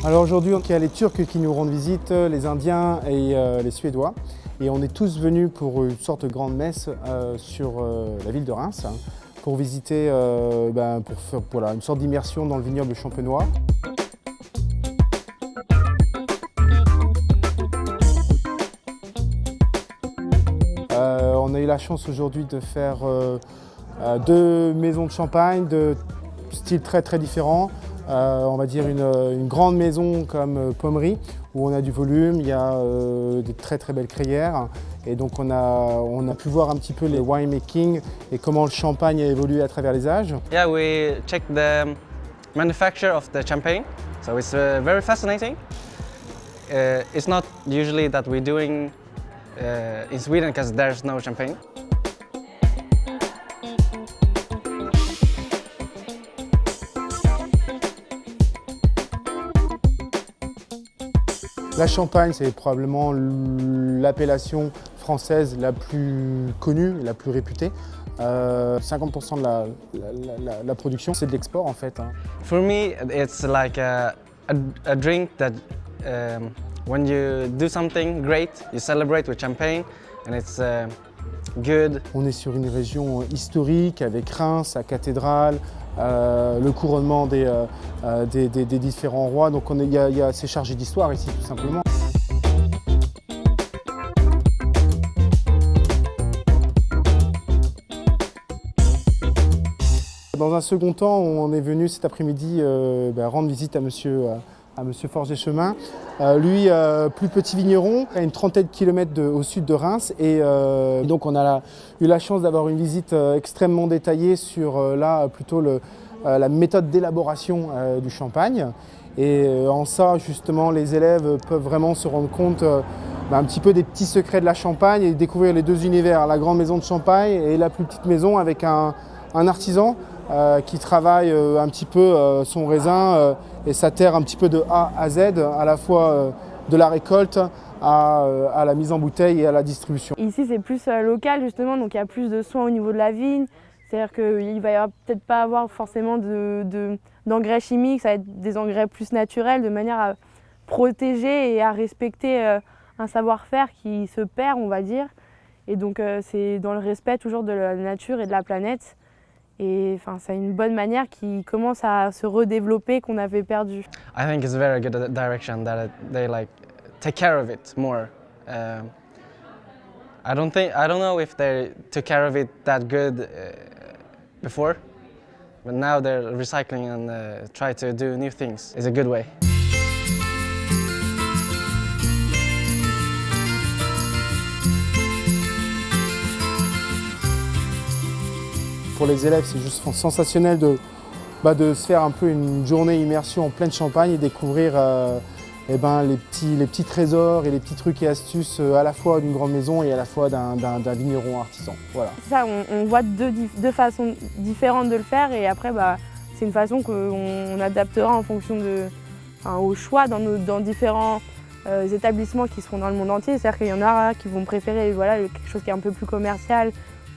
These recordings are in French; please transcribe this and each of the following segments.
Alors aujourd'hui, il y a les Turcs qui nous rendent visite, les Indiens et les Suédois. Et on est tous venus pour une sorte de grande messe sur la ville de Reims, pour visiter, pour faire voilà, une sorte d'immersion dans le vignoble champenois. On a eu la chance aujourd'hui de faire deux maisons de champagne de styles très différents. On va dire une grande maison comme Pommery où on a du volume, il y a des très belles crayères et donc on a pu voir un petit peu les winemaking et comment le champagne a évolué à travers les âges. Yeah, we checked the manufacture of the champagne, so it's very fascinating. It's not usually that we're doing in Sweden because there's no champagne. La Champagne, c'est probablement l'appellation française la plus connue, la plus réputée. 50% de la production, c'est de l'export en fait. For me, it's like a drink that when you do something great, you celebrate with champagne and it's good. On est sur une région historique avec Reims, la cathédrale, le couronnement des différents rois. Donc c'est chargé d'histoire ici tout simplement. Dans un second temps, on est venu cet après-midi rendre visite à Monsieur Forget-Chemin. Lui, plus petit vigneron, à une trentaine de kilomètres au sud de Reims. Et donc on a eu la chance d'avoir une visite extrêmement détaillée sur plutôt la méthode d'élaboration du champagne. Et en ça, justement, les élèves peuvent vraiment se rendre compte un petit peu des petits secrets de la Champagne et découvrir les deux univers, la grande maison de Champagne et la plus petite maison avec un artisan qui travaille un petit peu son raisin et sa terre un petit peu de A à Z, à la fois de la récolte à la mise en bouteille et à la distribution. Ici c'est plus local justement, donc il y a plus de soins au niveau de la vigne, c'est-à-dire qu'il va y avoir peut-être pas avoir forcément d'engrais chimiques, ça va être des engrais plus naturels de manière à protéger et à respecter un savoir-faire qui se perd on va dire, et donc c'est dans le respect toujours de la nature et de la planète. Et enfin, c'est une bonne manière qui commence à se redévelopper qu'on avait perdu. I think it's a very good direction that they like take care of it more. I don't know if they took care of it that good before, but now they're recycling and try to do new things. It's a good way. Pour les élèves, c'est juste sensationnel de se faire un peu une journée immersion en pleine Champagne et découvrir les petits trésors et les petits trucs et astuces à la fois d'une grande maison et à la fois d'un vigneron artisan. Voilà. Ça, on voit deux façons différentes de le faire et après c'est une façon qu'on adaptera en fonction au choix dans différents établissements qui seront dans le monde entier. C'est-à-dire qu'il y en a qui vont préférer quelque chose qui est un peu plus commercial,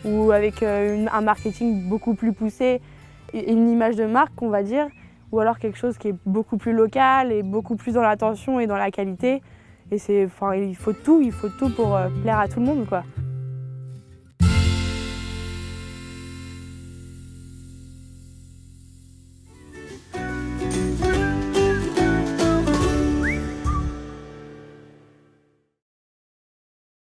ou avec un marketing beaucoup plus poussé et une image de marque, on va dire, ou alors quelque chose qui est beaucoup plus local et beaucoup plus dans l'attention et dans la qualité. Et il faut tout pour plaire à tout le monde, quoi.